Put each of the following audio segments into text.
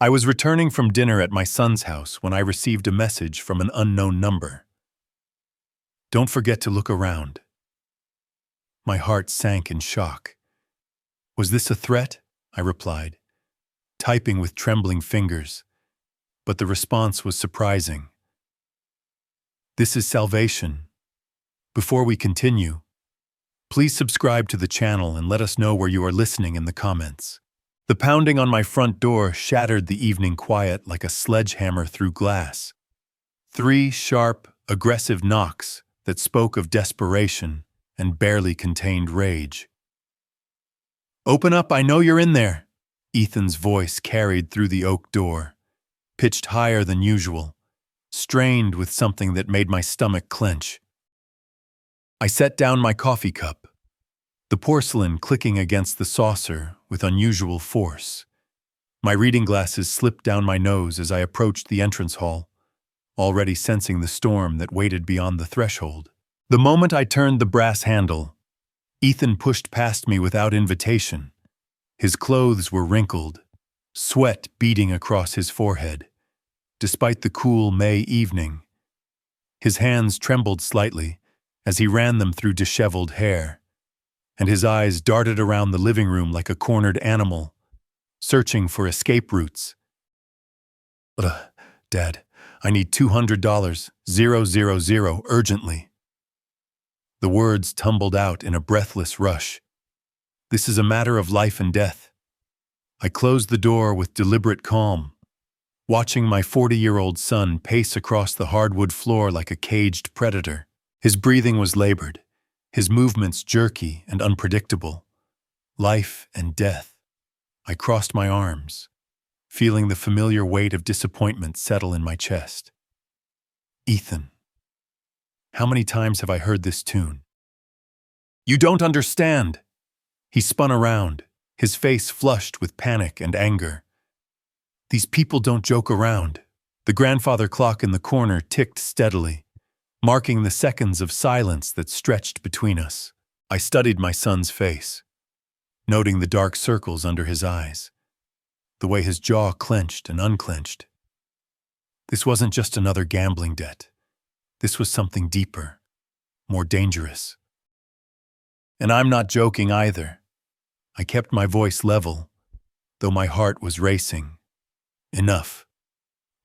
I was returning from dinner at my son's house when I received a message from an unknown number. Don't forget to look around. My heart sank in shock. Was this a threat? I replied, typing with trembling fingers, but the response was surprising. This is salvation. Before we continue, please subscribe to the channel and let us know where you are listening in the comments. The pounding on my front door shattered the evening quiet like a sledgehammer through glass. 3 sharp, aggressive knocks that spoke of desperation and barely contained rage. "Open up, I know you're in there," Ethan's voice carried through the oak door, pitched higher than usual, strained with something that made my stomach clench. I set down my coffee cup, the porcelain clicking against the saucer with unusual force. My reading glasses slipped down my nose as I approached the entrance hall, already sensing the storm that waited beyond the threshold. The moment I turned the brass handle, Ethan pushed past me without invitation. His clothes were wrinkled, sweat beading across his forehead. Despite the cool May evening, his hands trembled slightly as he ran them through disheveled hair, and his eyes darted around the living room like a cornered animal, searching for escape routes. Dad, I need $200, 000, urgently." The words tumbled out in a breathless rush. This is a matter of life and death. I closed the door with deliberate calm, watching my 40-year-old son pace across the hardwood floor like a caged predator. His breathing was labored, his movements jerky and unpredictable. Life and death. I crossed my arms, feeling the familiar weight of disappointment settle in my chest. Ethan. How many times have I heard this tune? "You don't understand." He spun around, his face flushed with panic and anger. "These people don't joke around." The grandfather clock in the corner ticked steadily, marking the seconds of silence that stretched between us. I studied my son's face, noting the dark circles under his eyes, the way his jaw clenched and unclenched. This wasn't just another gambling debt. This was something deeper, more dangerous. And I'm not joking either. I kept my voice level, though my heart was racing. "Enough.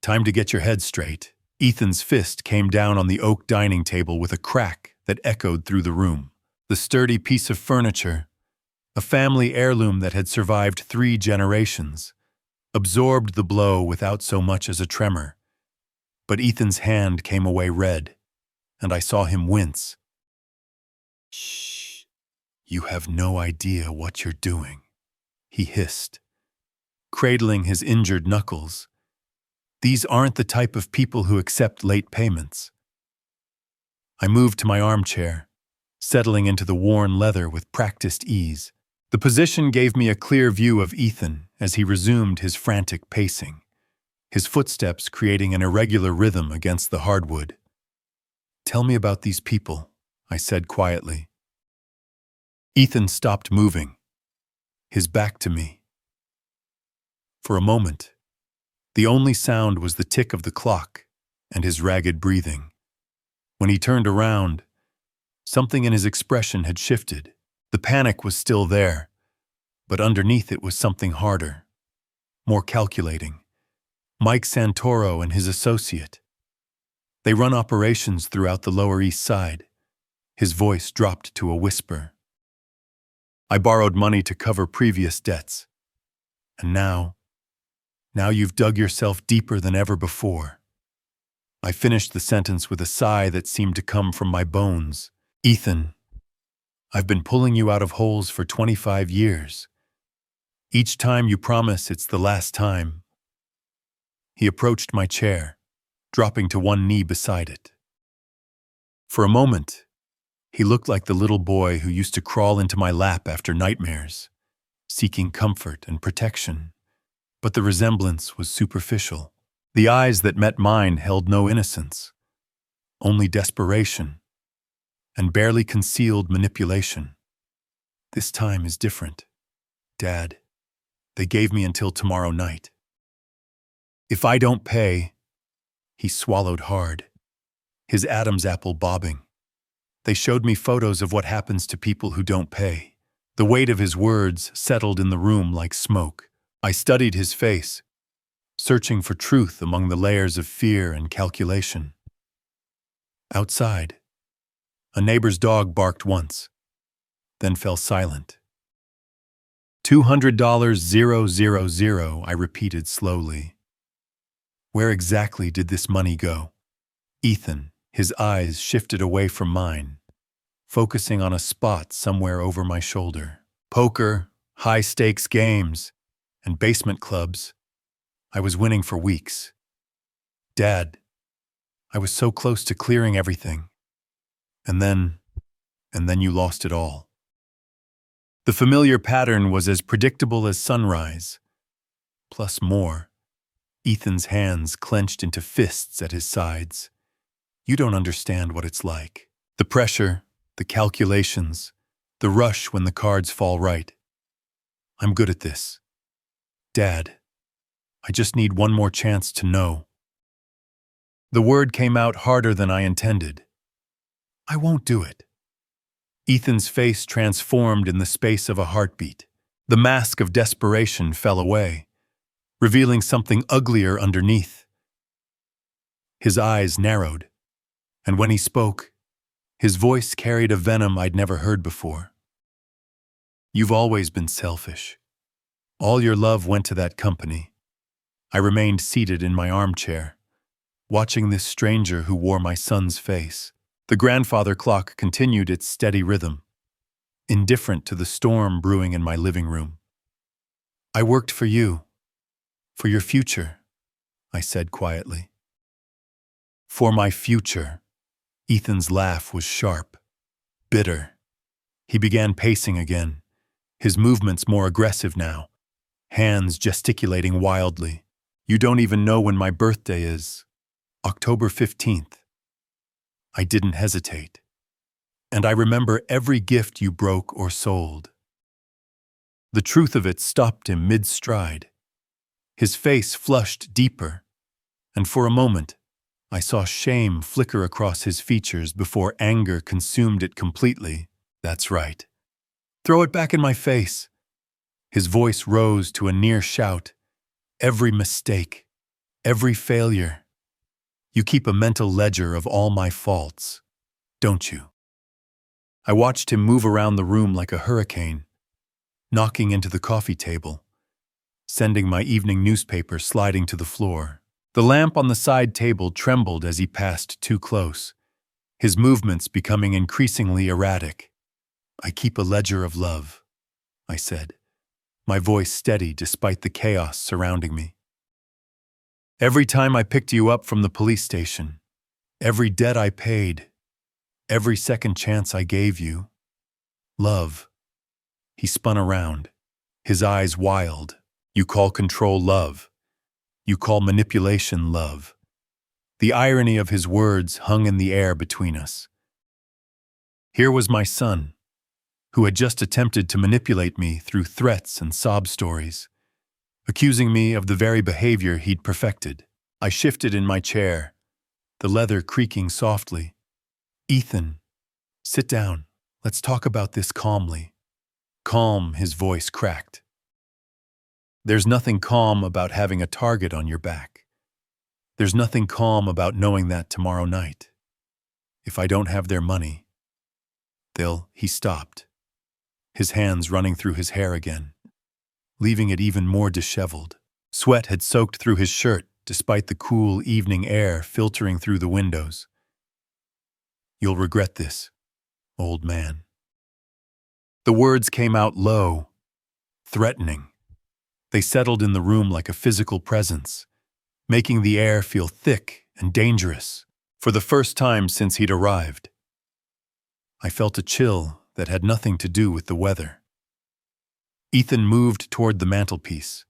Time to get your head straight." Ethan's fist came down on the oak dining table with a crack that echoed through the room. The sturdy piece of furniture, a family heirloom that had survived 3 generations, absorbed the blow without so much as a tremor. But Ethan's hand came away red, and I saw him wince. "Shh, you have no idea what you're doing," he hissed, cradling his injured knuckles. "These aren't the type of people who accept late payments." I moved to my armchair, settling into the worn leather with practiced ease. The position gave me a clear view of Ethan as he resumed his frantic pacing, his footsteps creating an irregular rhythm against the hardwood. "Tell me about these people," I said quietly. Ethan stopped moving, his back to me. For a moment, the only sound was the tick of the clock and his ragged breathing. When he turned around, something in his expression had shifted. The panic was still there, but underneath it was something harder, more calculating. Mike Santoro and his associate. They run operations throughout the Lower East Side. His voice dropped to a whisper. "I borrowed money to cover previous debts. And now you've dug yourself deeper than ever before." I finished the sentence with a sigh that seemed to come from my bones. "Ethan, I've been pulling you out of holes for 25 years. Each time you promise it's the last time." He approached my chair, dropping to one knee beside it. For a moment, he looked like the little boy who used to crawl into my lap after nightmares, seeking comfort and protection. But the resemblance was superficial. The eyes that met mine held no innocence, only desperation, and barely concealed manipulation. "This time is different. Dad, they gave me until tomorrow night." If I don't pay, he swallowed hard, his Adam's apple bobbing. They showed me photos of what happens to people who don't pay. The weight of his words settled in the room like smoke. I studied his face, searching for truth among the layers of fear and calculation. Outside, a neighbor's dog barked once, then fell silent. $200,000, I repeated slowly. Where exactly did this money go? Ethan, his eyes shifted away from mine, focusing on a spot somewhere over my shoulder. Poker, high-stakes games, and basement clubs. I was winning for weeks. Dad, I was so close to clearing everything. And then you lost it all. The familiar pattern was as predictable as sunrise, plus more. Ethan's hands clenched into fists at his sides. You don't understand what it's like. The pressure, the calculations, the rush when the cards fall right. I'm good at this. Dad, I just need one more chance to know. The word came out harder than I intended. I won't do it. Ethan's face transformed in the space of a heartbeat. The mask of desperation fell away, revealing something uglier underneath. His eyes narrowed, and when he spoke, his voice carried a venom I'd never heard before. You've always been selfish. All your love went to that company. I remained seated in my armchair, watching this stranger who wore my son's face. The grandfather clock continued its steady rhythm, indifferent to the storm brewing in my living room. I worked for you, for your future, I said quietly. For my future. Ethan's laugh was sharp, bitter. He began pacing again, his movements more aggressive now, hands gesticulating wildly. You don't even know when my birthday is. October 15th. I didn't hesitate. And I remember every gift you broke or sold. The truth of it stopped him mid-stride. His face flushed deeper, and for a moment, I saw shame flicker across his features before anger consumed it completely. That's right. Throw it back in my face. His voice rose to a near shout. Every mistake, every failure. You keep a mental ledger of all my faults, don't you? I watched him move around the room like a hurricane, knocking into the coffee table, sending my evening newspaper sliding to the floor. The lamp on the side table trembled as he passed too close, his movements becoming increasingly erratic. I keep a ledger of love, I said, my voice steady despite the chaos surrounding me. Every time I picked you up from the police station, every debt I paid, every second chance I gave you. Love. He spun around, his eyes wild. You call control love. You call manipulation love. The irony of his words hung in the air between us. Here was my son, who had just attempted to manipulate me through threats and sob stories, accusing me of the very behavior he'd perfected. I shifted in my chair, the leather creaking softly. Ethan, sit down. Let's talk about this calmly. Calm, his voice cracked. There's nothing calm about having a target on your back. There's nothing calm about knowing that tomorrow night, if I don't have their money, he stopped, his hands running through his hair again, leaving it even more disheveled. Sweat had soaked through his shirt despite the cool evening air filtering through the windows. You'll regret this, old man. The words came out low, threatening. They settled in the room like a physical presence, making the air feel thick and dangerous. For the first time since he'd arrived, I felt a chill that had nothing to do with the weather. Ethan moved toward the mantelpiece,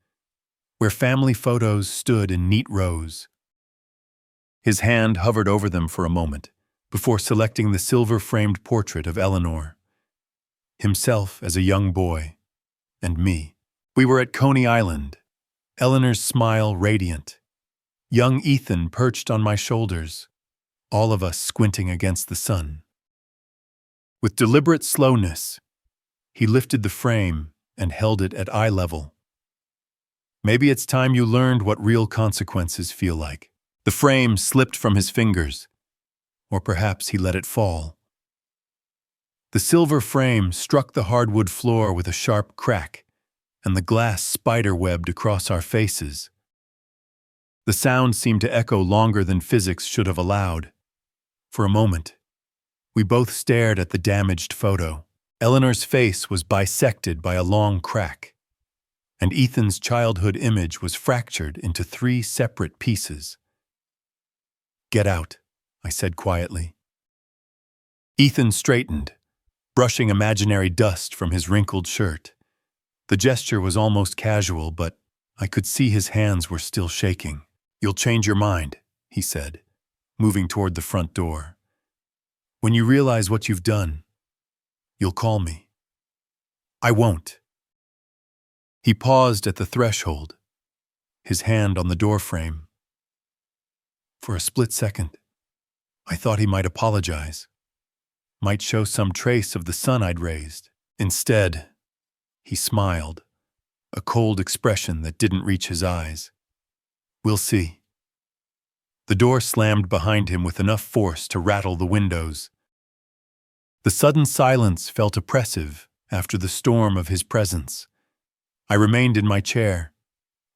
where family photos stood in neat rows. His hand hovered over them for a moment, before selecting the silver-framed portrait of Eleanor, himself as a young boy, and me. We were at Coney Island, Eleanor's smile radiant, Young Ethan perched on my shoulders, all of us squinting against the sun. With deliberate slowness, he lifted the frame and held it at eye level. Maybe it's time you learned what real consequences feel like. The frame slipped from his fingers, or perhaps he let it fall. The silver frame struck the hardwood floor with a sharp crack, and the glass spider-webbed across our faces. The sound seemed to echo longer than physics should have allowed. For a moment, we both stared at the damaged photo. Eleanor's face was bisected by a long crack, and Ethan's childhood image was fractured into 3 separate pieces. "Get out," I said quietly. Ethan straightened, brushing imaginary dust from his wrinkled shirt. The gesture was almost casual, but I could see his hands were still shaking. "You'll change your mind," he said, moving toward the front door. "When you realize what you've done, you'll call me." "I won't." He paused at the threshold, his hand on the doorframe. For a split second, I thought he might apologize, might show some trace of the son I'd raised. Instead, he smiled, a cold expression that didn't reach his eyes. "We'll see." The door slammed behind him with enough force to rattle the windows. The sudden silence felt oppressive after the storm of his presence. I remained in my chair,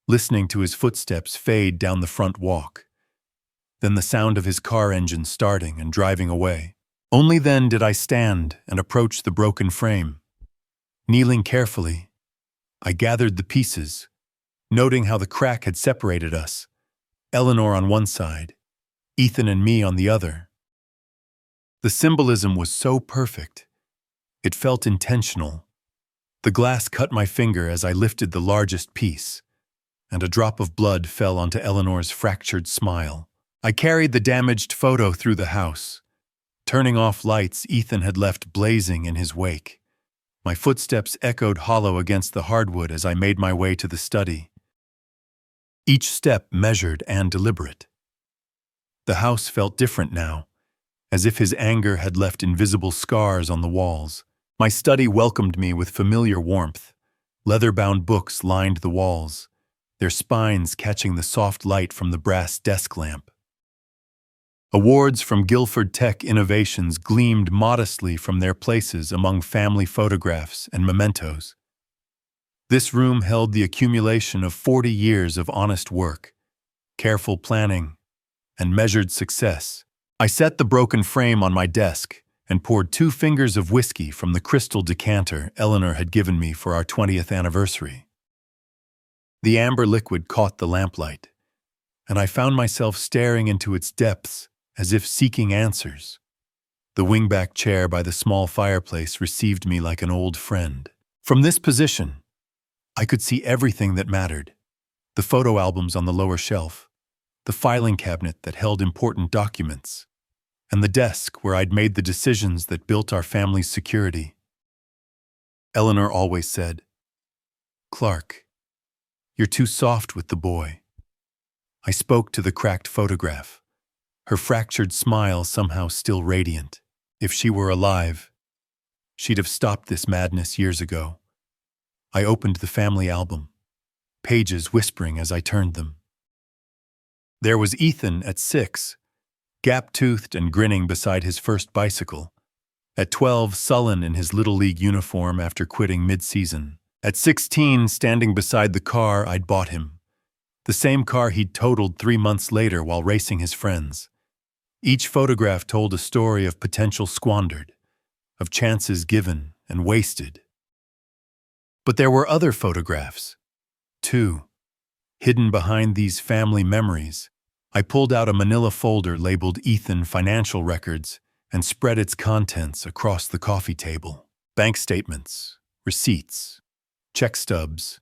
listening to his footsteps fade down the front walk. Then the sound of his car engine starting and driving away. Only then did I stand and approach the broken frame. Kneeling carefully, I gathered the pieces, noting how the crack had separated us, Eleanor on one side, Ethan and me on the other. The symbolism was so perfect. It felt intentional. The glass cut my finger as I lifted the largest piece, and a drop of blood fell onto Eleanor's fractured smile. I carried the damaged photo through the house, turning off lights Ethan had left blazing in his wake. My footsteps echoed hollow against the hardwood as I made my way to the study. Each step measured and deliberate. The house felt different now, as if his anger had left invisible scars on the walls. My study welcomed me with familiar warmth. Leather-bound books lined the walls, their spines catching the soft light from the brass desk lamp. Awards from Guilford Tech Innovations gleamed modestly from their places among family photographs and mementos. This room held the accumulation of 40 years of honest work, careful planning, and measured success. I set the broken frame on my desk and poured 2 fingers of whiskey from the crystal decanter Eleanor had given me for our 20th anniversary. The amber liquid caught the lamplight, and I found myself staring into its depths as if seeking answers. The wingback chair by the small fireplace received me like an old friend. From this position, I could see everything that mattered: the photo albums on the lower shelf, the filing cabinet that held important documents, and the desk where I'd made the decisions that built our family's security. Eleanor always said, "Clark, you're too soft with the boy." I spoke to the cracked photograph, her fractured smile somehow still radiant. If she were alive, she'd have stopped this madness years ago. I opened the family album, pages whispering as I turned them. There was Ethan at 6, gap-toothed and grinning beside his first bicycle. At 12, sullen in his Little League uniform after quitting mid-season. At 16, standing beside the car I'd bought him, the same car he'd totaled 3 months later while racing his friends. Each photograph told a story of potential squandered, of chances given and wasted. But there were other photographs, too, hidden behind these family memories. I pulled out a manila folder labeled Ethan Financial Records and spread its contents across the coffee table. Bank statements, receipts, check stubs,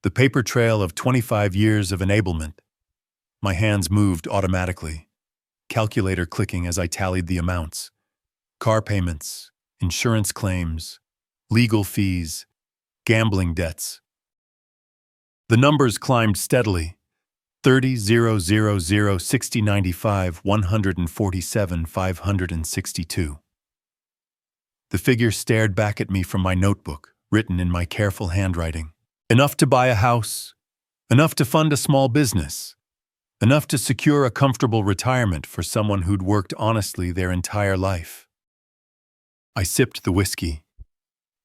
the paper trail of 25 years of enablement. My hands moved automatically, calculator clicking as I tallied the amounts. Car payments, insurance claims, legal fees, gambling debts. The numbers climbed steadily, 30 000 60 95 147 562. The figure stared back at me from my notebook, written in my careful handwriting. Enough to buy a house, enough to fund a small business, enough to secure a comfortable retirement for someone who'd worked honestly their entire life. I sipped the whiskey,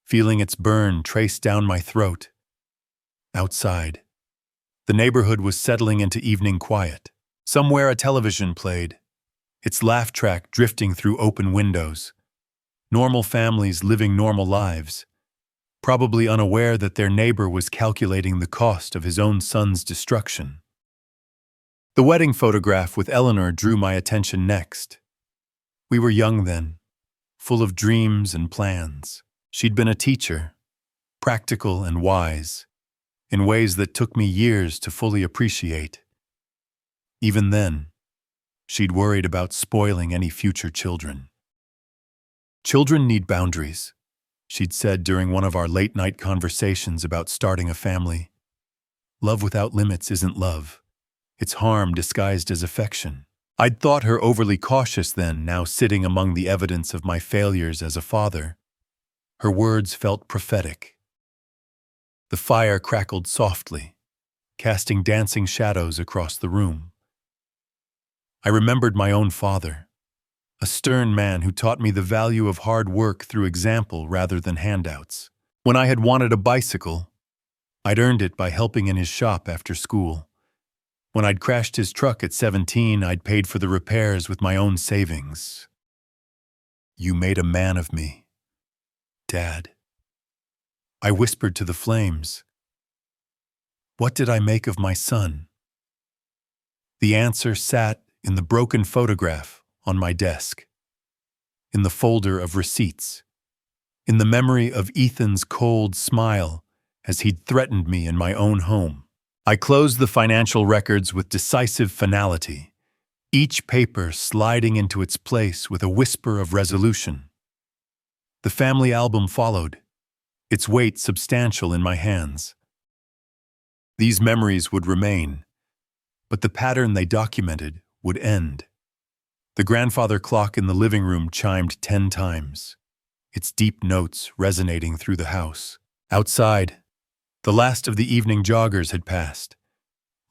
feeling its burn trace down my throat. Outside, the neighborhood was settling into evening quiet. Somewhere a television played, its laugh track drifting through open windows. Normal families living normal lives, probably unaware that their neighbor was calculating the cost of his own son's destruction. The wedding photograph with Eleanor drew my attention next. We were young then, full of dreams and plans. She'd been a teacher, practical and wise, in ways that took me years to fully appreciate. Even then, she'd worried about spoiling any future children. Children need boundaries, she'd said during one of our late-night conversations about starting a family. Love without limits isn't love. It's harm disguised as affection. I'd thought her overly cautious then, now sitting among the evidence of my failures as a father. Her words felt prophetic. The fire crackled softly, casting dancing shadows across the room. I remembered my own father, a stern man who taught me the value of hard work through example rather than handouts. When I had wanted a bicycle, I'd earned it by helping in his shop after school. When I'd crashed his truck at 17, I'd paid for the repairs with my own savings. You made a man of me, Dad. I whispered to the flames. What did I make of my son? The answer sat in the broken photograph on my desk, in the folder of receipts, in the memory of Ethan's cold smile as he'd threatened me in my own home. I closed the financial records with decisive finality, each paper sliding into its place with a whisper of resolution. The family album followed, its weight substantial in my hands. These memories would remain, but the pattern they documented would end. The grandfather clock in the living room chimed 10 times, its deep notes resonating through the house. Outside, the last of the evening joggers had passed,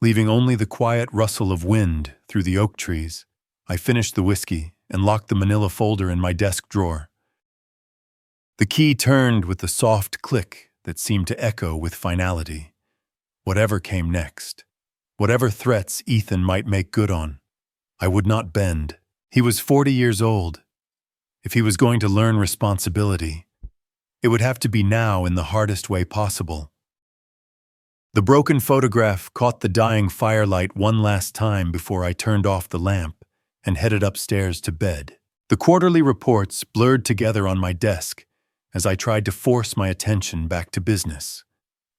leaving only the quiet rustle of wind through the oak trees. I finished the whiskey and locked the manila folder in my desk drawer. The key turned with the soft click that seemed to echo with finality. Whatever came next, whatever threats Ethan might make good on, I would not bend. He was 40 years old. If he was going to learn responsibility, it would have to be now in the hardest way possible. The broken photograph caught the dying firelight one last time before I turned off the lamp and headed upstairs to bed. The quarterly reports blurred together on my desk as I tried to force my attention back to business.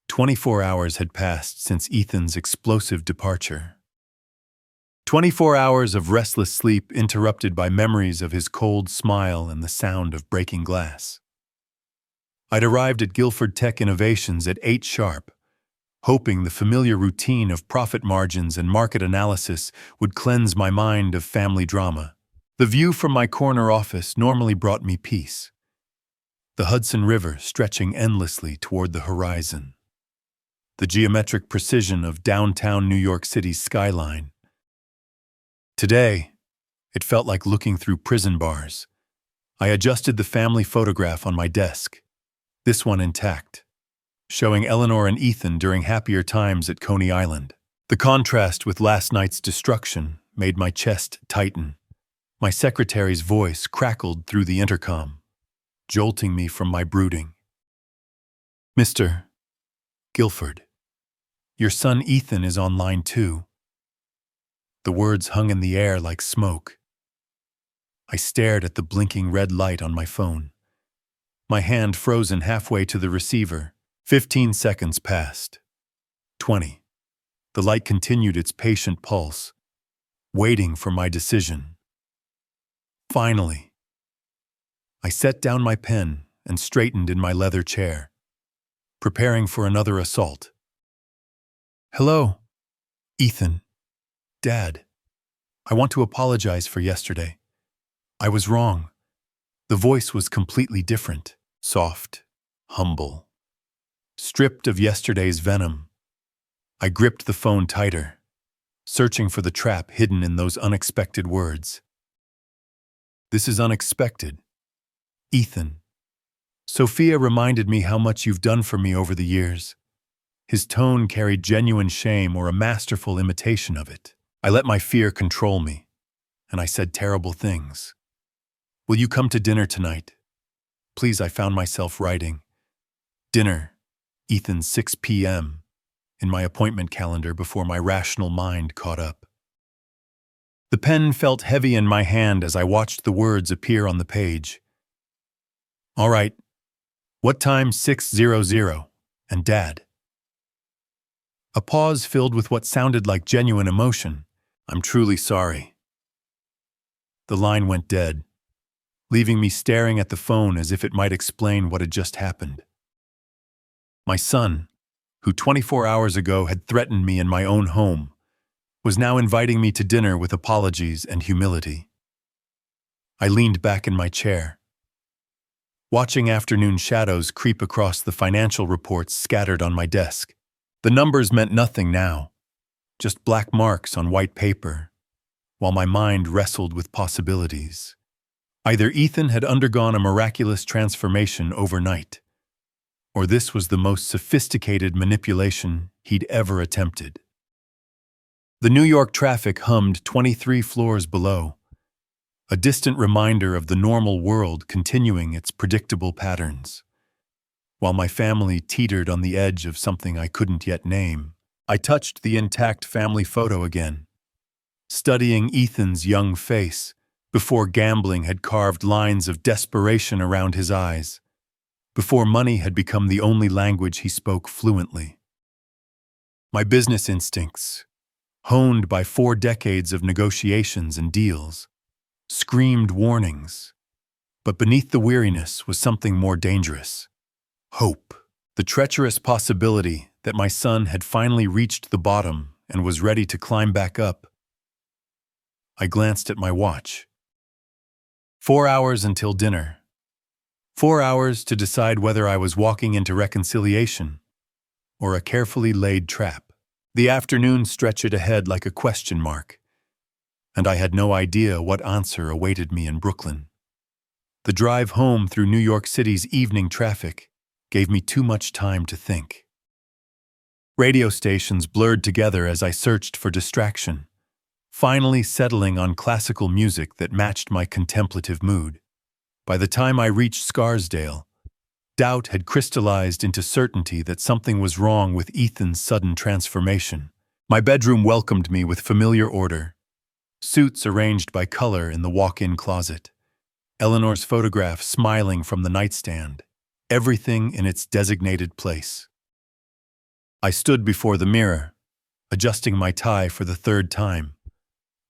24 hours had passed since Ethan's explosive departure. 24 hours of restless sleep interrupted by memories of his cold smile and the sound of breaking glass. I'd arrived at Guilford Tech Innovations at 8 sharp, hoping the familiar routine of profit margins and market analysis would cleanse my mind of family drama. The view from my corner office normally brought me peace. The Hudson River stretching endlessly toward the horizon. The geometric precision of downtown New York City's skyline. Today, it felt like looking through prison bars. I adjusted the family photograph on my desk, this one intact, showing Eleanor and Ethan during happier times at Coney Island. The contrast with last night's destruction made my chest tighten. My secretary's voice crackled through the intercom, jolting me from my brooding. Mr. Guilford, your son Ethan is on line 2. The words hung in the air like smoke. I stared at the blinking red light on my phone, my hand frozen halfway to the receiver. 15 seconds passed. 20. The light continued its patient pulse, waiting for my decision. Finally, I set down my pen and straightened in my leather chair, preparing for another assault. Hello, Ethan, Dad, I want to apologize for yesterday. I was wrong. The voice was completely different, soft, humble. Stripped of yesterday's venom, I gripped the phone tighter, searching for the trap hidden in those unexpected words. This is unexpected. Ethan. Sophia reminded me how much you've done for me over the years. His tone carried genuine shame or a masterful imitation of it. I let my fear control me, and I said terrible things. Will you come to dinner tonight? Please, I found myself writing. Dinner, Ethan, 6 p.m., in my appointment calendar before my rational mind caught up. The pen felt heavy in my hand as I watched the words appear on the page. All right. What time? 6:00. And Dad. A pause filled with what sounded like genuine emotion. I'm truly sorry. The line went dead, leaving me staring at the phone as if it might explain what had just happened. My son, who 24 hours ago had threatened me in my own home, was now inviting me to dinner with apologies and humility. I leaned back in my chair, watching afternoon shadows creep across the financial reports scattered on my desk. The numbers meant nothing now, just black marks on white paper, while my mind wrestled with possibilities. Either Ethan had undergone a miraculous transformation overnight, or this was the most sophisticated manipulation he'd ever attempted. The New York traffic hummed 23 floors below, a distant reminder of the normal world continuing its predictable patterns. While my family teetered on the edge of something I couldn't yet name, I touched the intact family photo again, studying Ethan's young face before gambling had carved lines of desperation around his eyes, before money had become the only language he spoke fluently. My business instincts, honed by 4 decades of negotiations and deals, screamed warnings, but beneath the weariness was something more dangerous. Hope, the treacherous possibility that my son had finally reached the bottom and was ready to climb back up. I glanced at my watch. 4 hours until dinner. 4 hours to decide whether I was walking into reconciliation or a carefully laid trap. The afternoon stretched ahead like a question mark, and I had no idea what answer awaited me in Brooklyn. The drive home through New York City's evening traffic gave me too much time to think. Radio stations blurred together as I searched for distraction, finally settling on classical music that matched my contemplative mood. By the time I reached Scarsdale, doubt had crystallized into certainty that something was wrong with Ethan's sudden transformation. My bedroom welcomed me with familiar order, suits arranged by color in the walk-in closet, Eleanor's photograph smiling from the nightstand, everything in its designated place. I stood before the mirror, adjusting my tie for the 3rd time,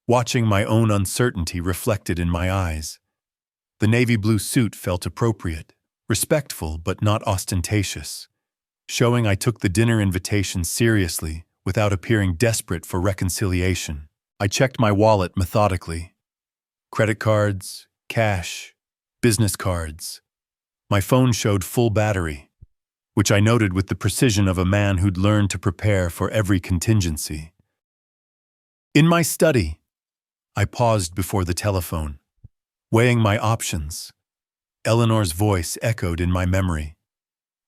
watching my own uncertainty reflected in my eyes. The navy blue suit felt appropriate, respectful but not ostentatious, showing I took the dinner invitation seriously without appearing desperate for reconciliation. I checked my wallet methodically. Credit cards, cash, business cards. My phone showed full battery, which I noted with the precision of a man who'd learned to prepare for every contingency. In my study, I paused before the telephone, weighing my options. Eleanor's voice echoed in my memory.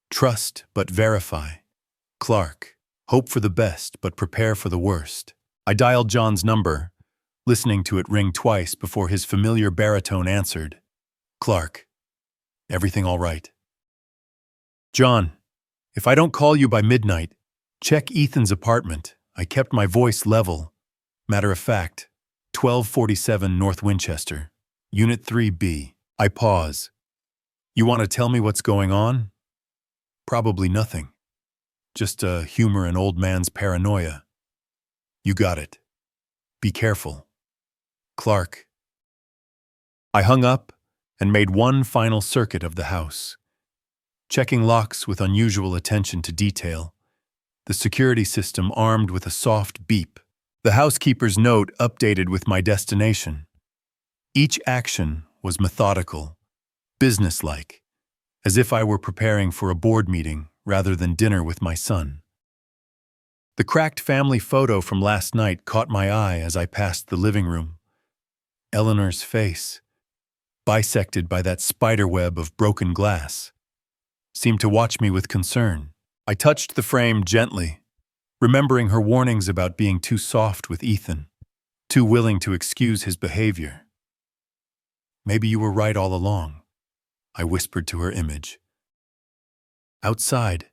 Trust but verify. Clark, hope for the best but prepare for the worst. I dialed John's number, listening to it ring twice before his familiar baritone answered. Clark, everything all right? John, if I don't call you by midnight, check Ethan's apartment. I kept my voice level. Matter of fact, 1247 North Winchester, Unit 3B. I pause. You want to tell me what's going on? Probably nothing. Just humor an old man's paranoia. You got it. Be careful. Clark. I hung up and made one final circuit of the house, checking locks with unusual attention to detail, the security system armed with a soft beep The housekeeper's note updated with my destination. Each action was methodical, businesslike, as if I were preparing for a board meeting rather than dinner with my son. The cracked family photo from last night caught my eye as I passed the living room. Eleanor's face, bisected by that spiderweb of broken glass, seemed to watch me with concern. I touched the frame gently, remembering her warnings about being too soft with Ethan, too willing to excuse his behavior. "Maybe you were right all along," I whispered to her image. Outside,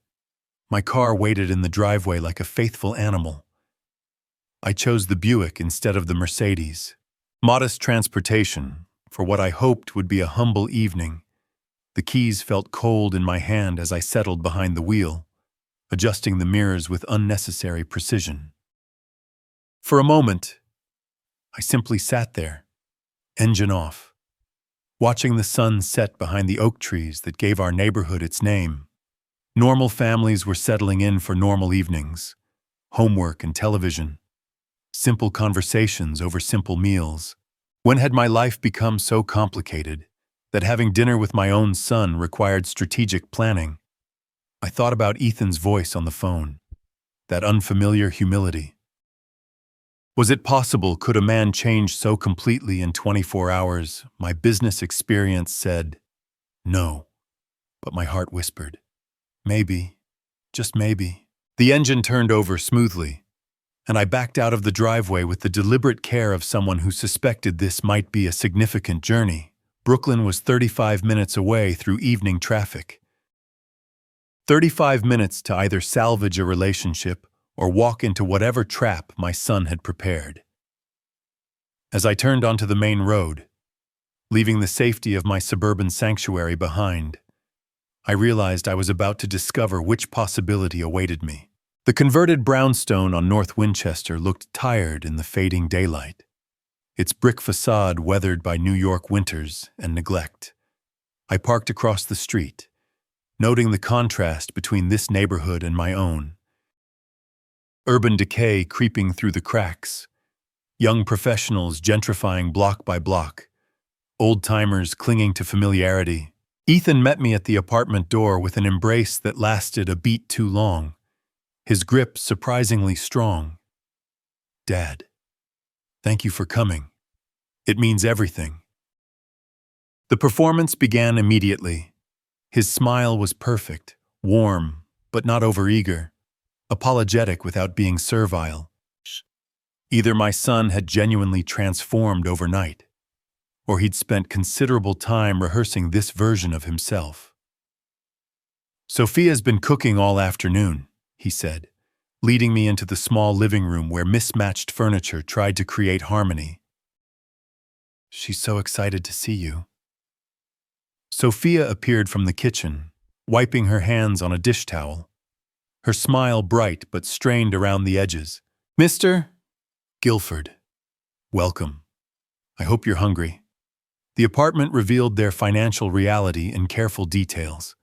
my car waited in the driveway like a faithful animal. I chose the Buick instead of the Mercedes. Modest transportation for what I hoped would be a humble evening. The keys felt cold in my hand as I settled behind the wheel, adjusting the mirrors with unnecessary precision. For a moment, I simply sat there, engine off, watching the sun set behind the oak trees that gave our neighborhood its name. Normal families were settling in for normal evenings, homework and television, simple conversations over simple meals. When had my life become so complicated that having dinner with my own son required strategic planning? I thought about Ethan's voice on the phone, that unfamiliar humility. Was it possible, could a man change so completely in 24 hours? My business experience said, no, but my heart whispered, maybe, just maybe. The engine turned over smoothly, and I backed out of the driveway with the deliberate care of someone who suspected this might be a significant journey. Brooklyn was 35 minutes away through evening traffic. 35 minutes to either salvage a relationship or walk into whatever trap my son had prepared. As I turned onto the main road, leaving the safety of my suburban sanctuary behind, I realized I was about to discover which possibility awaited me. The converted brownstone on North Winchester looked tired in the fading daylight, its brick facade weathered by New York winters and neglect. I parked across the street, noting the contrast between this neighborhood and my own. Urban decay creeping through the cracks, young professionals gentrifying block by block, old-timers clinging to familiarity. Ethan met me at the apartment door with an embrace that lasted a beat too long, his grip surprisingly strong. "Dad, thank you for coming. It means everything." The performance began immediately. His smile was perfect, warm, but not overeager, apologetic without being servile. Either my son had genuinely transformed overnight, or he'd spent considerable time rehearsing this version of himself. "Sophia's been cooking all afternoon," he said, leading me into the small living room where mismatched furniture tried to create harmony. "She's so excited to see you." Sophia appeared from the kitchen, wiping her hands on a dish towel, her smile bright but strained around the edges. "Mr. Guilford, welcome. I hope you're hungry." The apartment revealed their financial reality in careful details.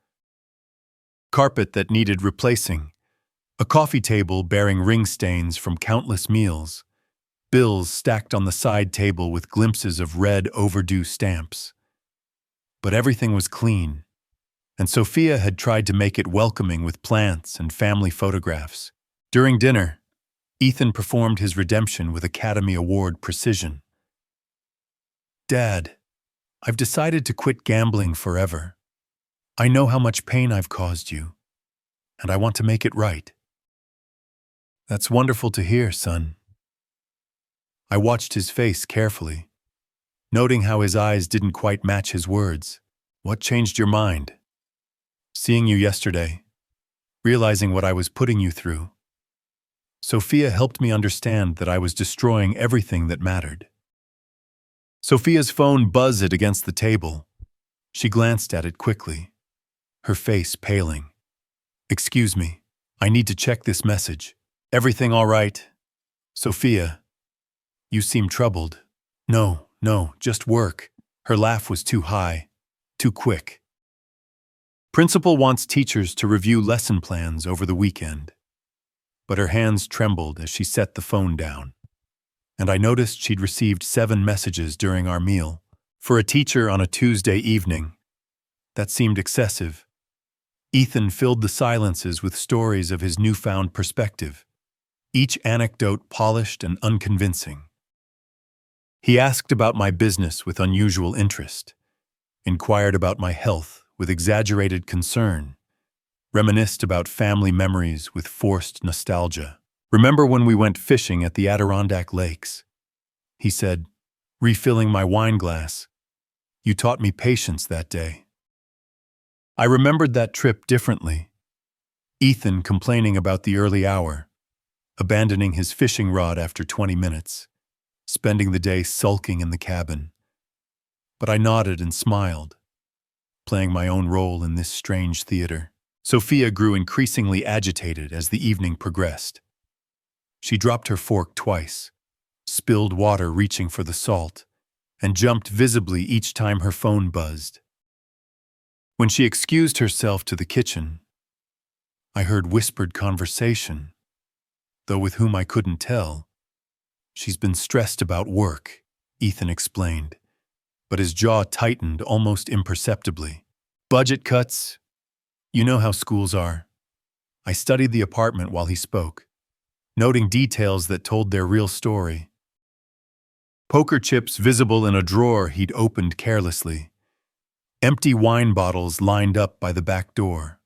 Carpet that needed replacing, a coffee table bearing ring stains from countless meals, bills stacked on the side table with glimpses of red overdue stamps. But everything was clean, and Sophia had tried to make it welcoming with plants and family photographs. During dinner, Ethan performed his redemption with Academy Award precision. "Dad, I've decided to quit gambling forever. I know how much pain I've caused you, and I want to make it right." "That's wonderful to hear, son." I watched his face carefully, noting how his eyes didn't quite match his words. "What changed your mind?" "Seeing you yesterday, realizing what I was putting you through. Sophia helped me understand that I was destroying everything that mattered." Sophia's phone buzzed against the table. She glanced at it quickly, her face paling. "Excuse me, I need to check this message." "Everything all right?" "Sophia, you seem troubled." No, just work." Her laugh was too high, too quick. "Principal wants teachers to review lesson plans over the weekend." But her hands trembled as she set the phone down. and I noticed she'd received 7 messages during our meal. For a teacher on a Tuesday evening, that seemed excessive. Ethan filled the silences with stories of his newfound perspective, each anecdote polished and unconvincing. He asked about my business with unusual interest, inquired about my health with exaggerated concern, reminisced about family memories with forced nostalgia. "Remember when we went fishing at the Adirondack Lakes?" he said, refilling my wine glass. "You taught me patience that day." I remembered that trip differently. Ethan complaining about the early hour, abandoning his fishing rod after 20 minutes, spending the day sulking in the cabin. But I nodded and smiled, playing my own role in this strange theater. Sophia grew increasingly agitated as the evening progressed. She dropped her fork twice, spilled water reaching for the salt, and jumped visibly each time her phone buzzed. When she excused herself to the kitchen, I heard whispered conversation, though with whom I couldn't tell. "She's been stressed about work," Ethan explained, but his jaw tightened almost imperceptibly. "Budget cuts. You know how schools are." I studied the apartment while he spoke, noting details that told their real story. Poker chips visible in a drawer he'd opened carelessly. Empty wine bottles lined up by the back door.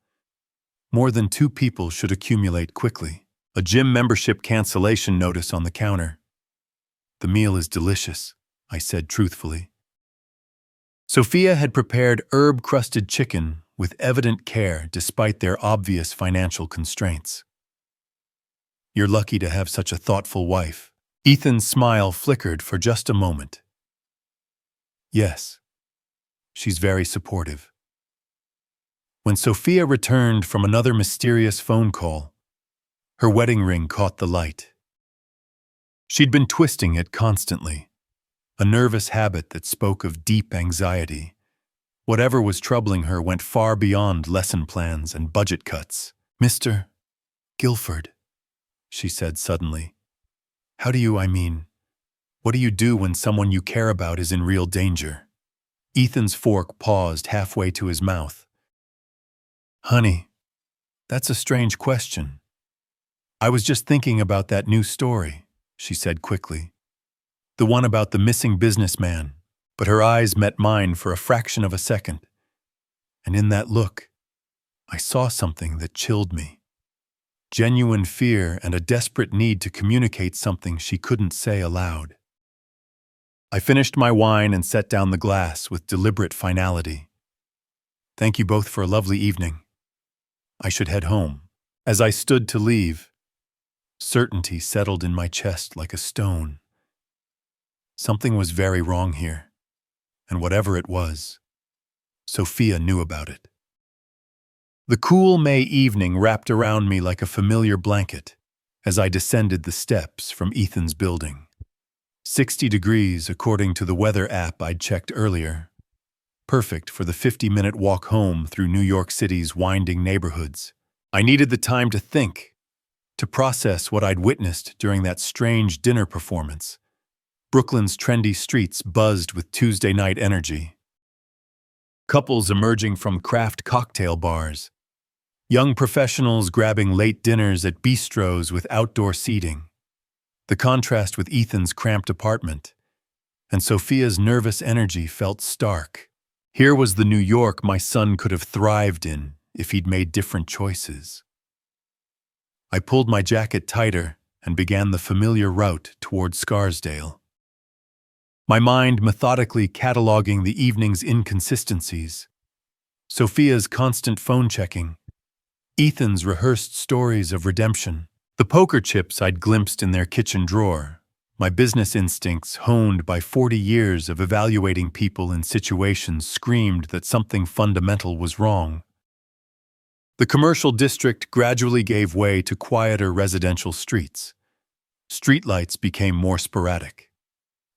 More than 2 people should accumulate quickly. A gym membership cancellation notice on the counter. "The meal is delicious," I said truthfully. Sophia had prepared herb-crusted chicken with evident care despite their obvious financial constraints. "You're lucky to have such a thoughtful wife." Ethan's smile flickered for just a moment. "Yes, she's very supportive." When Sophia returned from another mysterious phone call, her wedding ring caught the light. She'd been twisting it constantly, a nervous habit that spoke of deep anxiety. Whatever was troubling her went far beyond lesson plans and budget cuts. "Mr. Guilford," she said suddenly. What do you do when someone you care about is in real danger?" Ethan's fork paused halfway to his mouth. "Honey, that's a strange question. I was just thinking about that new story," she said quickly. "The one about the missing businessman," but her eyes met mine for a fraction of a second. And in that look, I saw something that chilled me. Genuine fear and a desperate need to communicate something she couldn't say aloud. I finished my wine and set down the glass with deliberate finality. "Thank you both for a lovely evening. I should head home." As I stood to leave, certainty settled in my chest like a stone. Something was very wrong here, and whatever it was, Sophia knew about it. The cool May evening wrapped around me like a familiar blanket as I descended the steps from Ethan's building. 60 degrees according to the weather app I'd checked earlier. Perfect for the 50-minute walk home through New York City's winding neighborhoods. I needed the time to think, to process what I'd witnessed during that strange dinner performance. Brooklyn's trendy streets buzzed with Tuesday night energy. Couples emerging from craft cocktail bars. Young professionals grabbing late dinners at bistros with outdoor seating. The contrast with Ethan's cramped apartment, and Sophia's nervous energy felt stark. Here was the New York my son could have thrived in if he'd made different choices. I pulled my jacket tighter and began the familiar route toward Scarsdale. My mind methodically cataloging the evening's inconsistencies. Sophia's constant phone checking. Ethan's rehearsed stories of redemption. The poker chips I'd glimpsed in their kitchen drawer. My business instincts, honed by 40 years of evaluating people in situations, screamed that something fundamental was wrong. The commercial district gradually gave way to quieter residential streets. Streetlights became more sporadic,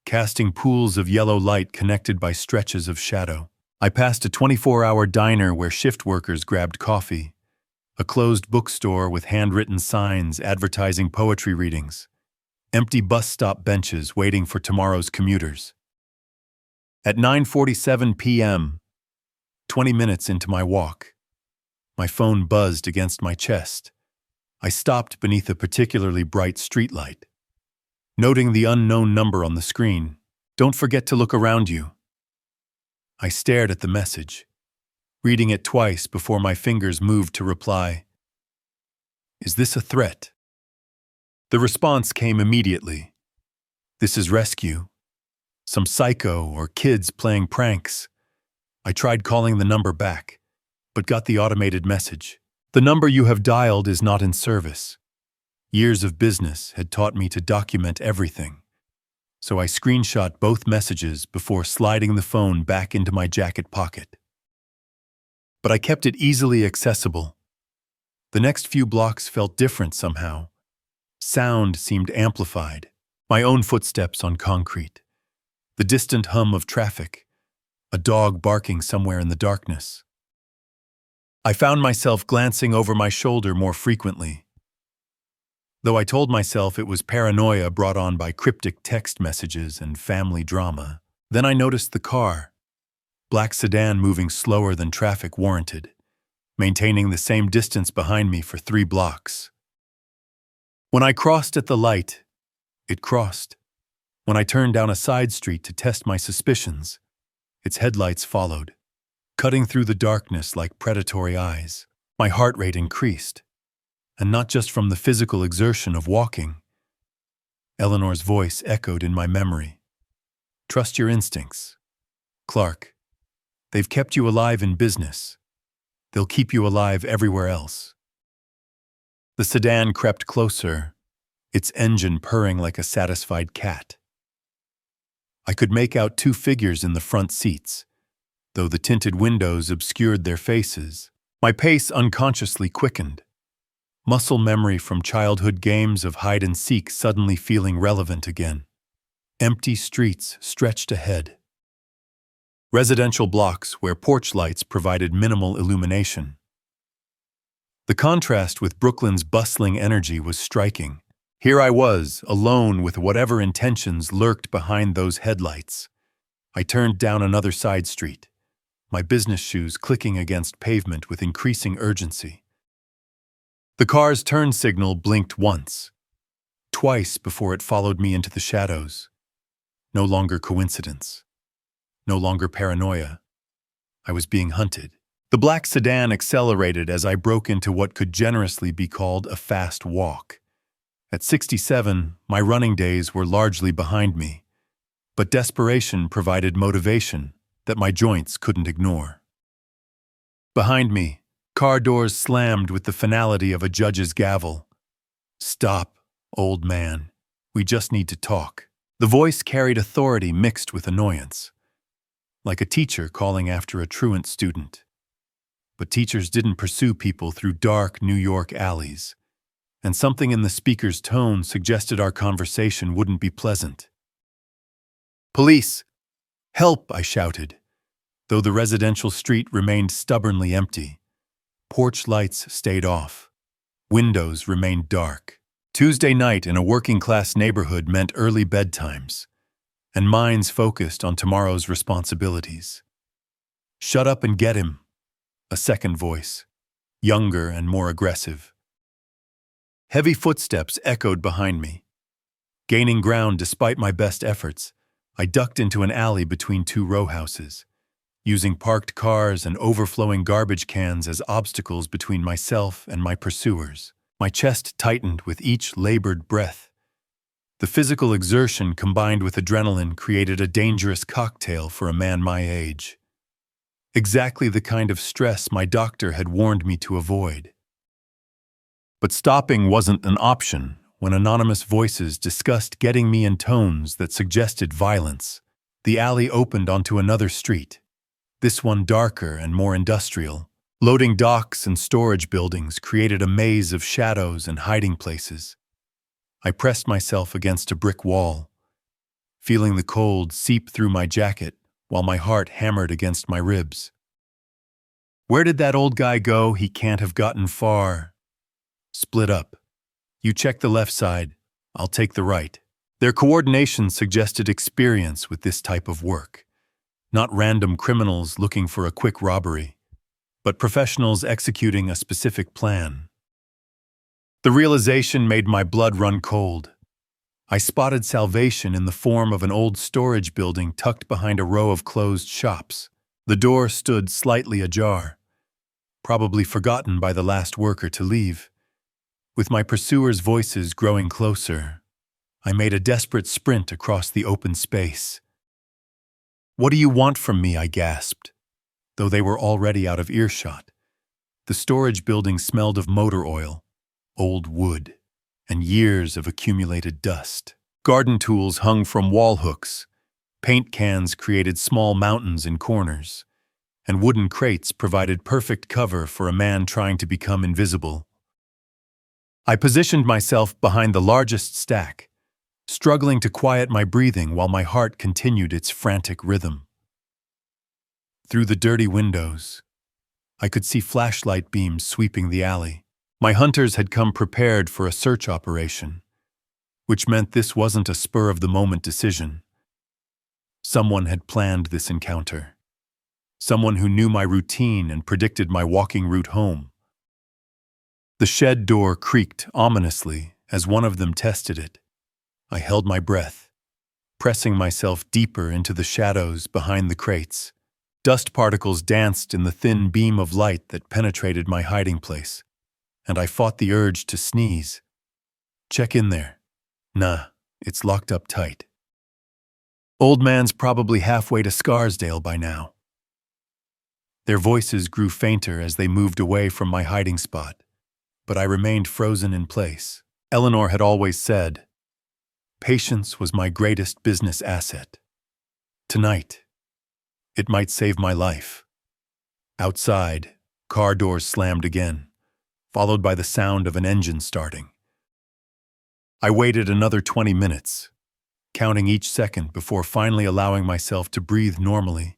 casting pools of yellow light connected by stretches of shadow. I passed a 24-hour diner where shift workers grabbed coffee, a closed bookstore with handwritten signs advertising poetry readings, Empty bus stop benches waiting for tomorrow's commuters. At 9:47 p.m., 20 minutes into my walk, my phone buzzed against my chest. I stopped beneath a particularly bright streetlight. Noting the unknown number on the screen, "Don't forget to look around you." I stared at the message, reading it twice before my fingers moved to reply. "Is this a threat?" The response came immediately. "This is rescue. Some psycho or kids playing pranks." I tried calling the number back, but got the automated message. "The number you have dialed is not in service." Years of business had taught me to document everything, so I screenshot both messages before sliding the phone back into my jacket pocket. But I kept it easily accessible. The next few blocks felt different somehow. Sound seemed amplified, my own footsteps on concrete, the distant hum of traffic, a dog barking somewhere in the darkness. I found myself glancing over my shoulder more frequently. Though I told myself it was paranoia brought on by cryptic text messages and family drama, then I noticed the car, black sedan moving slower than traffic warranted, maintaining the same distance behind me for 3 blocks. When I crossed at the light, it crossed. When I turned down a side street to test my suspicions, its headlights followed, cutting through the darkness like predatory eyes. My heart rate increased. And not just from the physical exertion of walking. Eleanor's voice echoed in my memory. "Trust your instincts, Clark. They've kept you alive in business. They'll keep you alive everywhere else." The sedan crept closer, its engine purring like a satisfied cat. I could make out 2 figures in the front seats, though the tinted windows obscured their faces. My pace unconsciously quickened. Muscle memory from childhood games of hide-and-seek suddenly feeling relevant again. Empty streets stretched ahead. Residential blocks where porch lights provided minimal illumination. The contrast with Brooklyn's bustling energy was striking. Here I was, alone with whatever intentions lurked behind those headlights. I turned down another side street, my business shoes clicking against pavement with increasing urgency. The car's turn signal blinked once, twice before it followed me into the shadows. No longer coincidence. No longer paranoia. I was being hunted. The black sedan accelerated as I broke into what could generously be called a fast walk. At 67, my running days were largely behind me, but desperation provided motivation that my joints couldn't ignore. Behind me, car doors slammed with the finality of a judge's gavel. "Stop, old man. We just need to talk." The voice carried authority mixed with annoyance, like a teacher calling after a truant student. But teachers didn't pursue people through dark New York alleys, and something in the speaker's tone suggested our conversation wouldn't be pleasant. "Police! Help!" I shouted, though the residential street remained stubbornly empty. Porch lights stayed off. Windows remained dark. Tuesday night in a working-class neighborhood meant early bedtimes, and minds focused on tomorrow's responsibilities. "Shut up and get him," a second voice, younger and more aggressive. Heavy footsteps echoed behind me. Gaining ground despite my best efforts, I ducked into an alley between 2 row houses, using parked cars and overflowing garbage cans as obstacles between myself and my pursuers. My chest tightened with each labored breath. The physical exertion combined with adrenaline created a dangerous cocktail for a man my age. Exactly the kind of stress my doctor had warned me to avoid. But stopping wasn't an option when anonymous voices discussed getting me in tones that suggested violence. The alley opened onto another street, this one darker and more industrial. Loading docks and storage buildings created a maze of shadows and hiding places. I pressed myself against a brick wall, feeling the cold seep through my jacket while my heart hammered against my ribs. "Where did that old guy go? He can't have gotten far." "Split up. You check the left side, I'll take the right." Their coordination suggested experience with this type of work, not random criminals looking for a quick robbery, but professionals executing a specific plan. The realization made my blood run cold. I spotted salvation in the form of an old storage building tucked behind a row of closed shops. The door stood slightly ajar, probably forgotten by the last worker to leave. With my pursuers' voices growing closer, I made a desperate sprint across the open space. "What do you want from me?" I gasped, though they were already out of earshot. The storage building smelled of motor oil, old wood, and years of accumulated dust. Garden tools hung from wall hooks, paint cans created small mountains in corners, and wooden crates provided perfect cover for a man trying to become invisible. I positioned myself behind the largest stack, struggling to quiet my breathing while my heart continued its frantic rhythm. Through the dirty windows, I could see flashlight beams sweeping the alley. My hunters had come prepared for a search operation, which meant this wasn't a spur-of-the-moment decision. Someone had planned this encounter. Someone who knew my routine and predicted my walking route home. The shed door creaked ominously as one of them tested it. I held my breath, pressing myself deeper into the shadows behind the crates. Dust particles danced in the thin beam of light that penetrated my hiding place, and I fought the urge to sneeze. "Check in there." "Nah, it's locked up tight." "Old man's probably halfway to Scarsdale by now." Their voices grew fainter as they moved away from my hiding spot, but I remained frozen in place. Eleanor had always said, patience was my greatest business asset. Tonight, it might save my life. Outside, car doors slammed again, followed by the sound of an engine starting. I waited another 20 minutes, counting each second before finally allowing myself to breathe normally.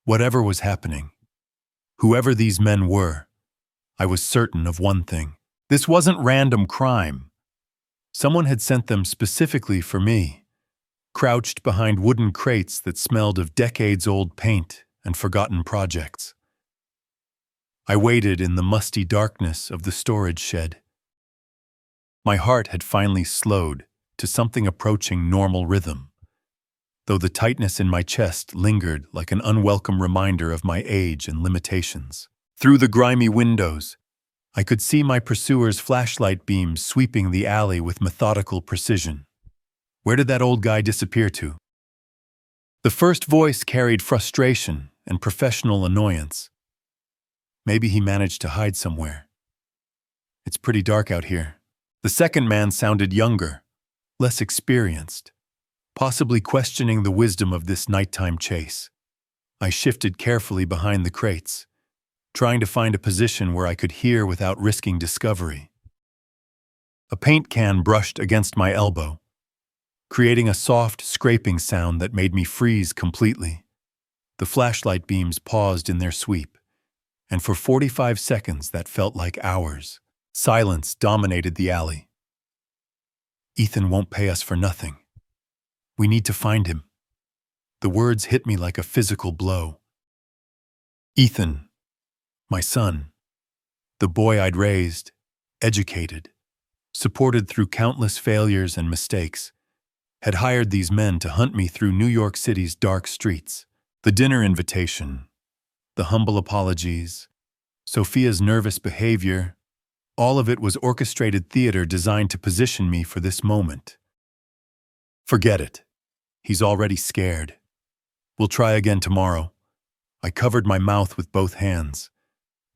Whatever was happening, whoever these men were, I was certain of one thing. This wasn't random crime. Someone had sent them specifically for me, crouched behind wooden crates that smelled of decades-old paint and forgotten projects. I waited in the musty darkness of the storage shed. My heart had finally slowed to something approaching normal rhythm, though the tightness in my chest lingered like an unwelcome reminder of my age and limitations. Through the grimy windows, I could see my pursuers' flashlight beams sweeping the alley with methodical precision. Where did that old guy disappear to? The first voice carried frustration and professional annoyance. Maybe he managed to hide somewhere. It's pretty dark out here. The second man sounded younger, less experienced, possibly questioning the wisdom of this nighttime chase. I shifted carefully behind the crates, trying to find a position where I could hear without risking discovery. A paint can brushed against my elbow, creating a soft, scraping sound that made me freeze completely. The flashlight beams paused in their sweep, and for 45 seconds that felt like hours. Silence dominated the alley. "Ethan won't pay us for nothing. We need to find him." The words hit me like a physical blow. Ethan, my son, the boy I'd raised, educated, supported through countless failures and mistakes, had hired these men to hunt me through New York City's dark streets. The dinner invitation, the humble apologies, Sophia's nervous behavior, all of it was orchestrated theater designed to position me for this moment. "Forget it. He's already scared. We'll try again tomorrow." I covered my mouth with both hands,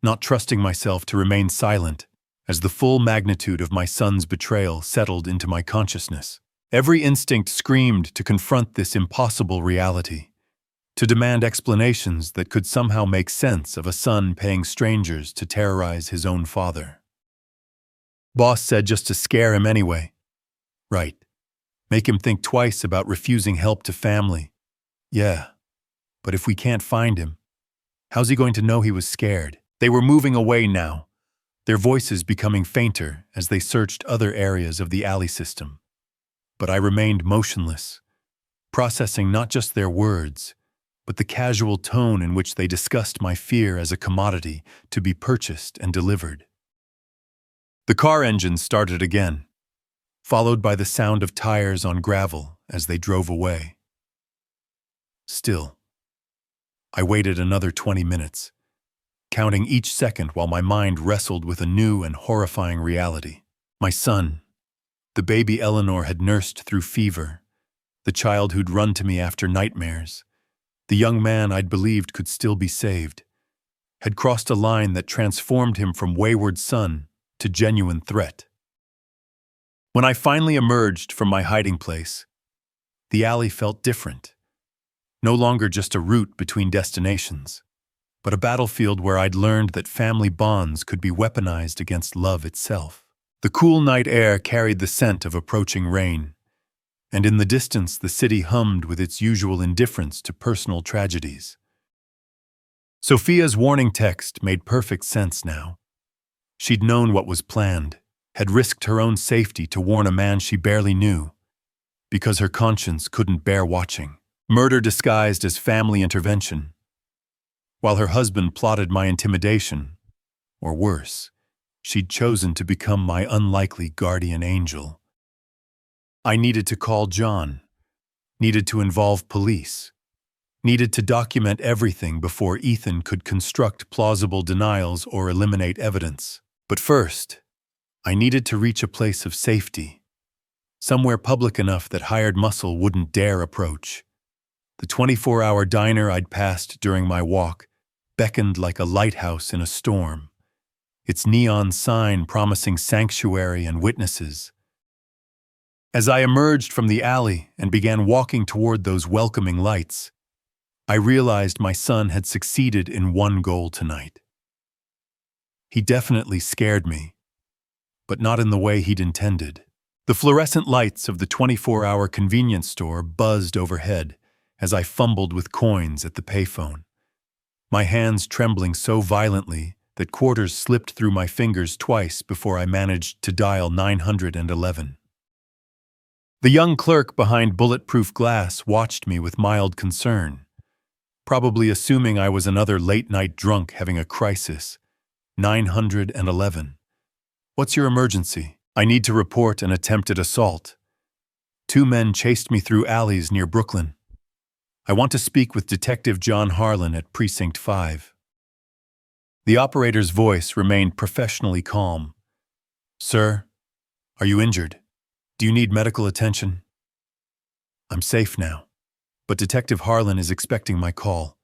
not trusting myself to remain silent as the full magnitude of my son's betrayal settled into my consciousness. Every instinct screamed to confront this impossible reality, to demand explanations that could somehow make sense of a son paying strangers to terrorize his own father. Boss said just to scare him anyway. Right. Make him think twice about refusing help to family. Yeah, but if we can't find him, how's he going to know he was scared? They were moving away now, their voices becoming fainter as they searched other areas of the alley system. But I remained motionless, processing not just their words, but the casual tone in which they discussed my fear as a commodity to be purchased and delivered. The car engine started again, followed by the sound of tires on gravel as they drove away. Still, I waited another 20 minutes, counting each second while my mind wrestled with a new and horrifying reality. My son, the baby Eleanor had nursed through fever, the child who'd run to me after nightmares, the young man I'd believed could still be saved, had crossed a line that transformed him from wayward son to genuine threat. When I finally emerged from my hiding place, the alley felt different. No longer just a route between destinations, but a battlefield where I'd learned that family bonds could be weaponized against love itself. The cool night air carried the scent of approaching rain, and in the distance the city hummed with its usual indifference to personal tragedies. Sophia's warning text made perfect sense now. She'd known what was planned, had risked her own safety to warn a man she barely knew, because her conscience couldn't bear watching. Murder disguised as family intervention, while her husband plotted my intimidation, or worse, she'd chosen to become my unlikely guardian angel. I needed to call John, needed to involve police, needed to document everything before Ethan could construct plausible denials or eliminate evidence. But first, I needed to reach a place of safety, somewhere public enough that hired muscle wouldn't dare approach. The 24-hour diner I'd passed during my walk beckoned like a lighthouse in a storm, its neon sign promising sanctuary and witnesses. As I emerged from the alley and began walking toward those welcoming lights, I realized my son had succeeded in one goal tonight. He definitely scared me, but not in the way he'd intended. The fluorescent lights of the 24-hour convenience store buzzed overhead as I fumbled with coins at the payphone, my hands trembling so violently that quarters slipped through my fingers twice before I managed to dial 911. The young clerk behind bulletproof glass watched me with mild concern, probably assuming I was another late-night drunk having a crisis. 911. What's your emergency? I need to report an attempted assault. 2 men chased me through alleys near Brooklyn. I want to speak with Detective John Harlan at Precinct 5. The operator's voice remained professionally calm. Sir, are you injured? Do you need medical attention? I'm safe now, but Detective Harlan is expecting my call.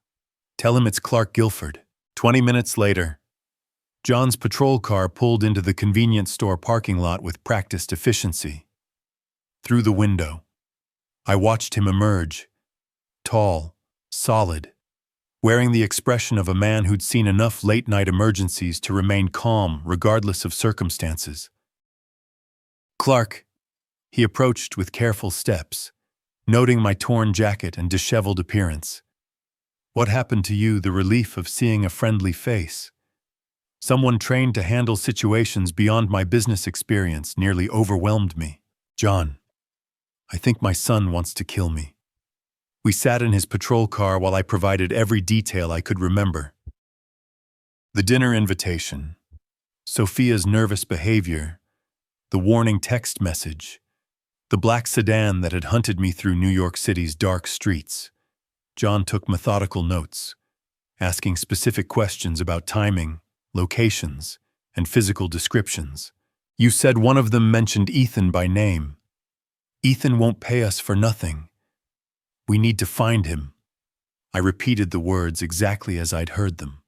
Tell him it's Clark Guilford. 20 minutes later, John's patrol car pulled into the convenience store parking lot with practiced efficiency. Through the window, I watched him emerge, tall, solid, wearing the expression of a man who'd seen enough late-night emergencies to remain calm regardless of circumstances. Clark, he approached with careful steps, noting my torn jacket and disheveled appearance. What happened to you? The relief of seeing a friendly face. Someone trained to handle situations beyond my business experience nearly overwhelmed me. John, I think my son wants to kill me. We sat in his patrol car while I provided every detail I could remember. The dinner invitation, Sophia's nervous behavior, the warning text message, the black sedan that had hunted me through New York City's dark streets. John took methodical notes, asking specific questions about timing, locations, and physical descriptions. You said one of them mentioned Ethan by name. Ethan won't pay us for nothing. We need to find him. I repeated the words exactly as I'd heard them.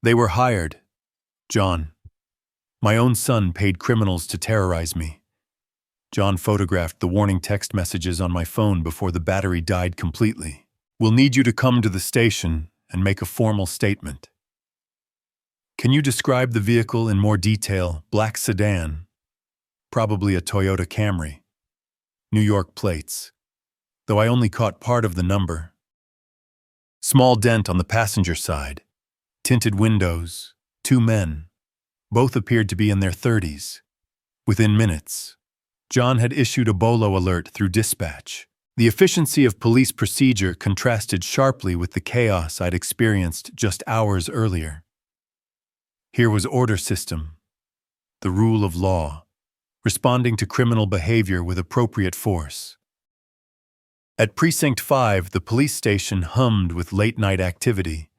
They were hired. John. My own son paid criminals to terrorize me. John photographed the warning text messages on my phone before the battery died completely. We'll need you to come to the station and make a formal statement. Can you describe the vehicle in more detail? Black sedan. Probably a Toyota Camry. New York plates, though I only caught part of the number. Small dent on the passenger side. Tinted windows. 2 men. Both appeared to be in their 30s. Within minutes, John had issued a bolo alert through dispatch. The efficiency of police procedure contrasted sharply with the chaos I'd experienced just hours earlier. Here was order system, the rule of law, responding to criminal behavior with appropriate force. At Precinct 5, the police station hummed with late-night activity.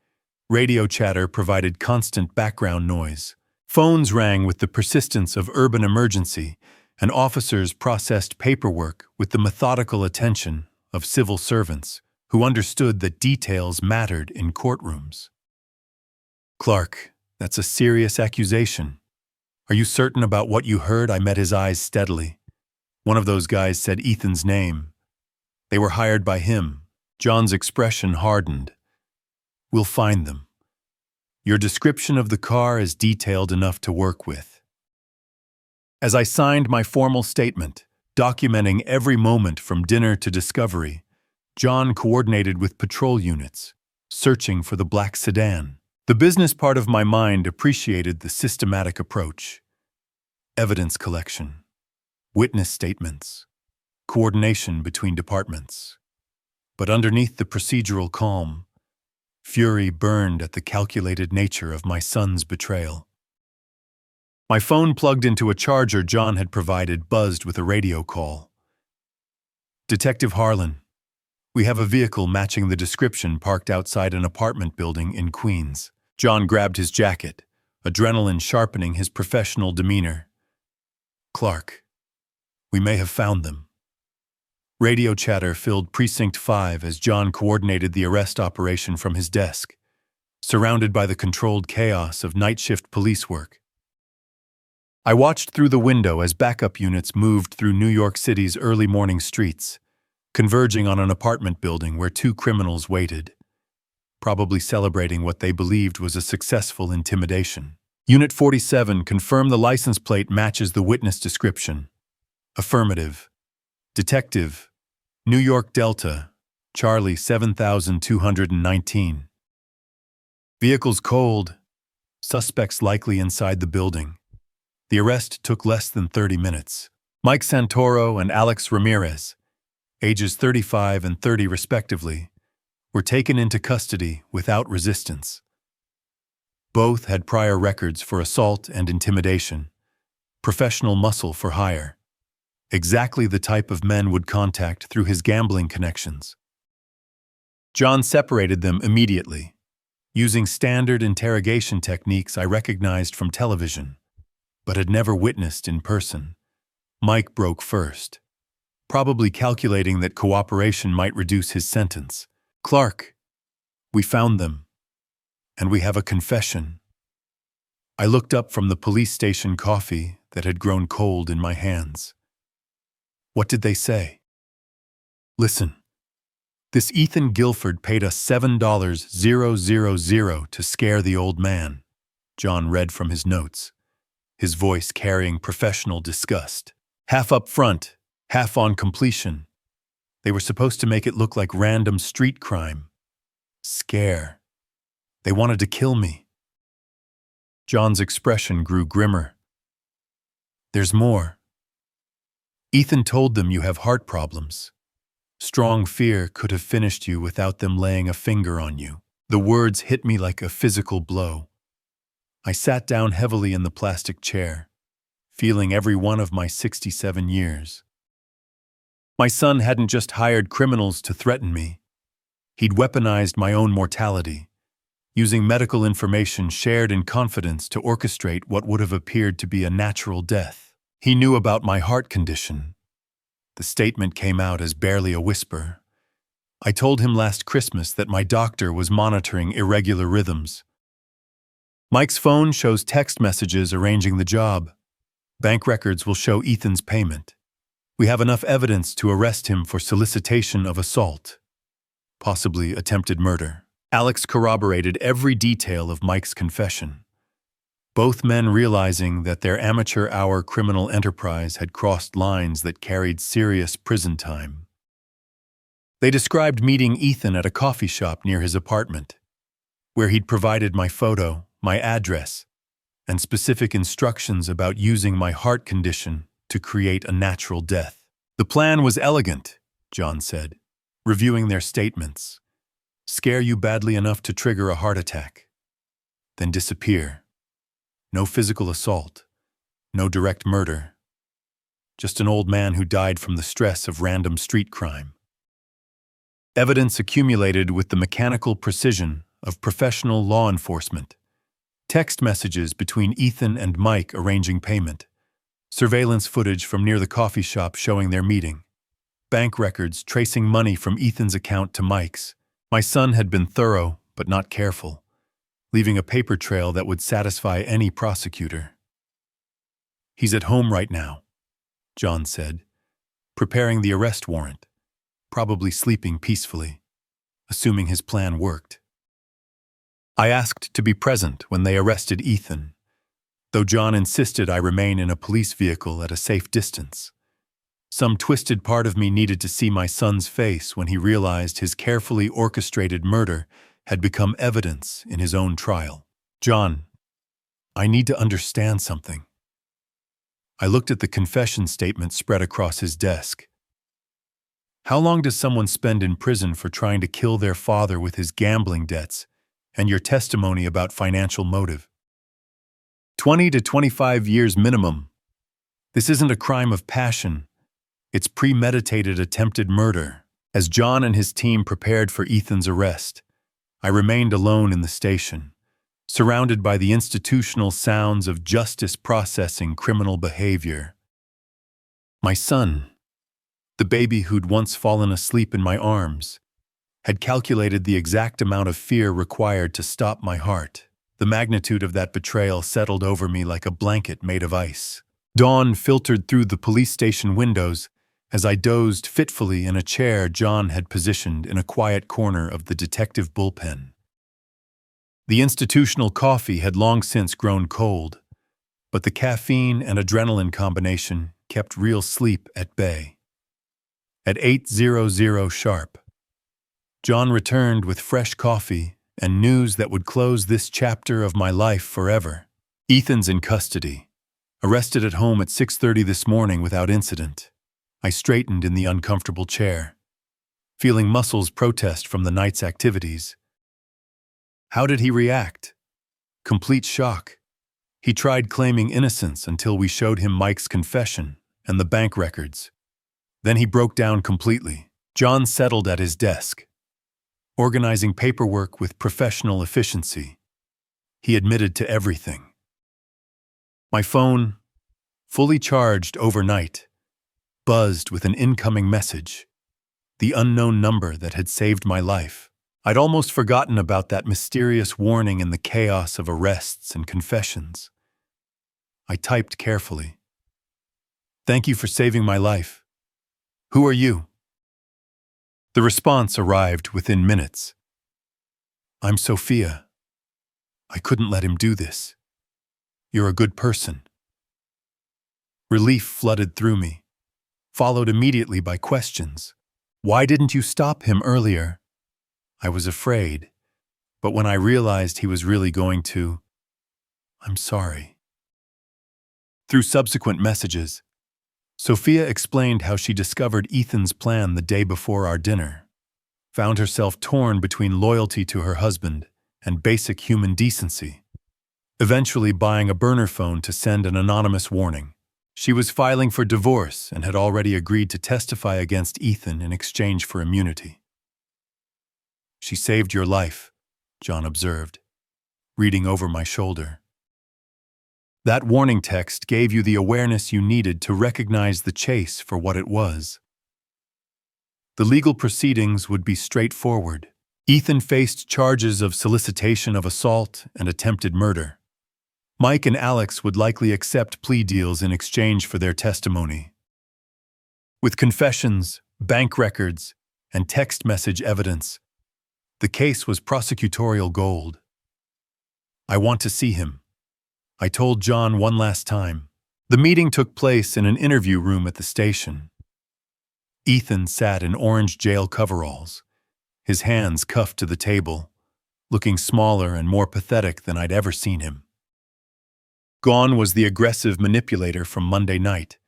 Radio chatter provided constant background noise. Phones rang with the persistence of urban emergency, and officers processed paperwork with the methodical attention of civil servants who understood that details mattered in courtrooms. "Clark, that's a serious accusation. Are you certain about what you heard?" I met his eyes steadily. One of those guys said Ethan's name. They were hired by him. John's expression hardened. "We'll find them. Your description of the car is detailed enough to work with." As I signed my formal statement, documenting every moment from dinner to discovery, John coordinated with patrol units, searching for the black sedan. The business part of my mind appreciated the systematic approach. Evidence collection, witness statements, coordination between departments. But underneath the procedural calm, fury burned at the calculated nature of my son's betrayal. My phone, plugged into a charger John had provided, buzzed with a radio call. "Detective Harlan, we have a vehicle matching the description parked outside an apartment building in Queens." John grabbed his jacket, adrenaline sharpening his professional demeanor. "Clark, we may have found them." Radio chatter filled Precinct 5 as John coordinated the arrest operation from his desk, surrounded by the controlled chaos of night shift police work. I watched through the window as backup units moved through New York City's early morning streets, converging on an apartment building where two criminals waited, probably celebrating what they believed was a successful intimidation. Unit 47, confirm the license plate matches the witness description. Affirmative. Detective, New York Delta, Charlie 7219. Vehicle's cold. Suspects likely inside the building. The arrest took less than 30 minutes. Mike Santoro and Alex Ramirez, ages 35 and 30 respectively, were taken into custody without resistance. Both had prior records for assault and intimidation, professional muscle for hire, exactly the type of men would contact through his gambling connections. John separated them immediately, using standard interrogation techniques I recognized from television, but had never witnessed in person. Mike broke first, probably calculating that cooperation might reduce his sentence. "Clark, we found them, and we have a confession." I looked up from the police station coffee that had grown cold in my hands. "What did they say?" "Listen, this Ethan Guilford paid us $7,000 to scare the old man," John read from his notes, his voice carrying professional disgust. "Half up front, half on completion. They were supposed to make it look like random street crime. Scare. They wanted to kill me." John's expression grew grimmer. "There's more. Ethan told them you have heart problems. Strong fear could have finished you without them laying a finger on you." The words hit me like a physical blow. I sat down heavily in the plastic chair, feeling every one of my 67 years. My son hadn't just hired criminals to threaten me. He'd weaponized my own mortality, using medical information shared in confidence to orchestrate what would have appeared to be a natural death. He knew about my heart condition. The statement came out as barely a whisper. I told him last Christmas that my doctor was monitoring irregular rhythms. Mike's phone shows text messages arranging the job. Bank records will show Ethan's payment. We have enough evidence to arrest him for solicitation of assault, possibly attempted murder. Alex corroborated every detail of Mike's confession, both men realizing that their amateur hour criminal enterprise had crossed lines that carried serious prison time. They described meeting Ethan at a coffee shop near his apartment, where he'd provided my photo, my address, and specific instructions about using my heart condition to create a natural death. The plan was elegant, John said, reviewing their statements. Scare you badly enough to trigger a heart attack, then disappear. No physical assault, no direct murder. Just an old man who died from the stress of random street crime. Evidence accumulated with the mechanical precision of professional law enforcement. Text messages between Ethan and Mike arranging payment. Surveillance footage from near the coffee shop showing their meeting. Bank records tracing money from Ethan's account to Mike's. My son had been thorough, but not careful, leaving a paper trail that would satisfy any prosecutor. He's at home right now, John said, preparing the arrest warrant, probably sleeping peacefully, assuming his plan worked. I asked to be present when they arrested Ethan, though John insisted I remain in a police vehicle at a safe distance. Some twisted part of me needed to see my son's face when he realized his carefully orchestrated murder had become evidence in his own trial. John, I need to understand something. I looked at the confession statement spread across his desk. How long does someone spend in prison for trying to kill their father with his gambling debts and your testimony about financial motive? 20 to 25 years minimum. This isn't a crime of passion. It's premeditated attempted murder. As John and his team prepared for Ethan's arrest, I remained alone in the station, surrounded by the institutional sounds of justice processing criminal behavior. My son, the baby who'd once fallen asleep in my arms, had calculated the exact amount of fear required to stop my heart. The magnitude of that betrayal settled over me like a blanket made of ice. Dawn filtered through the police station windows as I dozed fitfully in a chair John had positioned in a quiet corner of the detective bullpen. The institutional coffee had long since grown cold, but the caffeine and adrenaline combination kept real sleep at bay. At 8:00 sharp, John returned with fresh coffee and news that would close this chapter of my life forever. Ethan's in custody, arrested at home at 6:30 this morning without incident. I straightened in the uncomfortable chair, feeling muscles protest from the night's activities. How did he react? Complete shock. He tried claiming innocence until we showed him Mike's confession and the bank records. Then he broke down completely. John settled at his desk, organizing paperwork with professional efficiency. He admitted to everything. My phone, fully charged overnight, buzzed with an incoming message, the unknown number that had saved my life. I'd almost forgotten about that mysterious warning in the chaos of arrests and confessions. I typed carefully. Thank you for saving my life. Who are you? The response arrived within minutes. I'm Sophia. I couldn't let him do this. You're a good person. Relief flooded through me, followed immediately by questions. Why didn't you stop him earlier? I was afraid, but when I realized he was really going to, I'm sorry. Through subsequent messages, Sophia explained how she discovered Ethan's plan the day before our dinner, found herself torn between loyalty to her husband and basic human decency, eventually buying a burner phone to send an anonymous warning. She was filing for divorce and had already agreed to testify against Ethan in exchange for immunity. She saved your life, John observed, reading over my shoulder. That warning text gave you the awareness you needed to recognize the chase for what it was. The legal proceedings would be straightforward. Ethan faced charges of solicitation of assault and attempted murder. Mike and Alex would likely accept plea deals in exchange for their testimony. With confessions, bank records, and text message evidence, the case was prosecutorial gold. I want to see him, I told John one last time. The meeting took place in an interview room at the station. Ethan sat in orange jail coveralls, his hands cuffed to the table, looking smaller and more pathetic than I'd ever seen him. Gone was the aggressive manipulator from Monday night,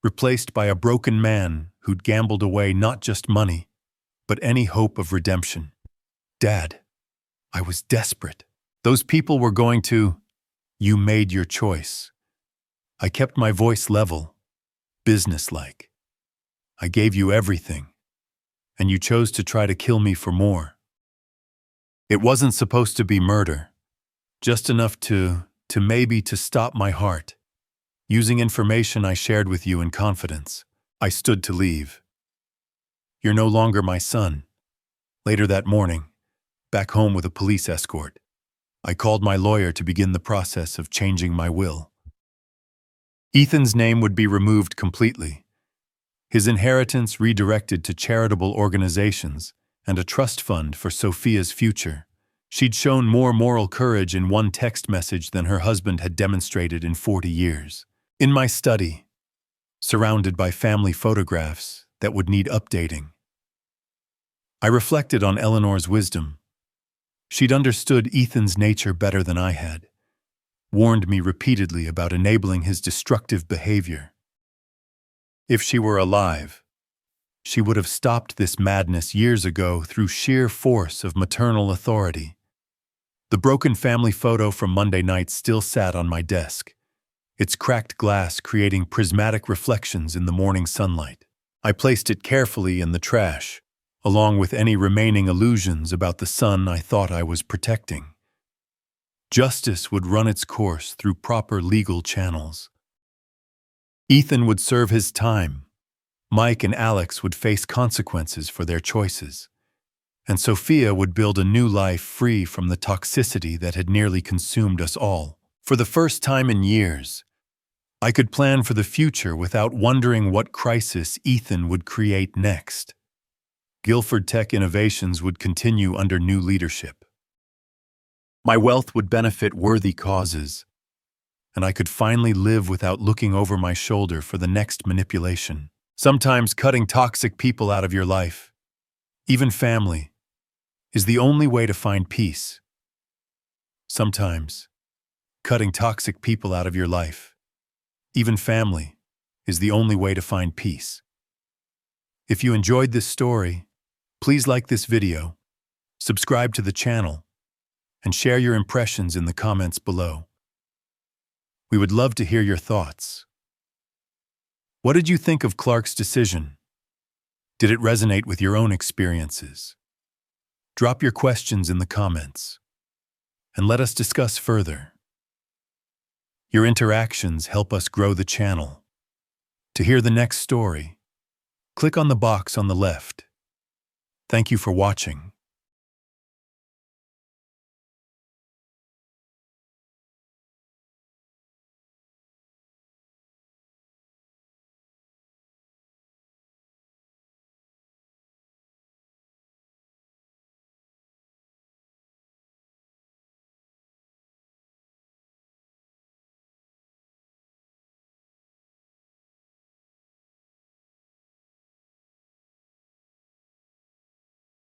replaced by a broken man who'd gambled away not just money, but any hope of redemption. Dad, I was desperate. Those people were going to... You made your choice. I kept my voice level, businesslike. I gave you everything, and you chose to try to kill me for more. It wasn't supposed to be murder, just enough to stop my heart. Using information I shared with you in confidence, I stood to leave. You're no longer my son. Later that morning, back home with a police escort, I called my lawyer to begin the process of changing my will. Ethan's name would be removed completely, his inheritance redirected to charitable organizations and a trust fund for Sophia's future. She'd shown more moral courage in one text message than her husband had demonstrated in 40 years. In my study, surrounded by family photographs that would need updating, I reflected on Eleanor's wisdom. She'd understood Ethan's nature better than I had, warned me repeatedly about enabling his destructive behavior. If she were alive, she would have stopped this madness years ago through sheer force of maternal authority. The broken family photo from Monday night still sat on my desk, its cracked glass creating prismatic reflections in the morning sunlight. I placed it carefully in the trash, along with any remaining illusions about the son I thought I was protecting. Justice would run its course through proper legal channels. Ethan would serve his time. Mike and Alex would face consequences for their choices. And Sophia would build a new life free from the toxicity that had nearly consumed us all. For the first time in years, I could plan for the future without wondering what crisis Ethan would create next. Guilford Tech Innovations would continue under new leadership. My wealth would benefit worthy causes, and I could finally live without looking over my shoulder for the next manipulation. Sometimes cutting toxic people out of your life, even family, is the only way to find peace. Sometimes cutting toxic people out of your life, even family, is the only way to find peace. If you enjoyed this story, please like this video, subscribe to the channel, and share your impressions in the comments below. We would love to hear your thoughts. What did you think of Clark's decision? Did it resonate with your own experiences? Drop your questions in the comments, and let us discuss further. Your interactions help us grow the channel. To hear the next story, click on the box on the left. Thank you for watching.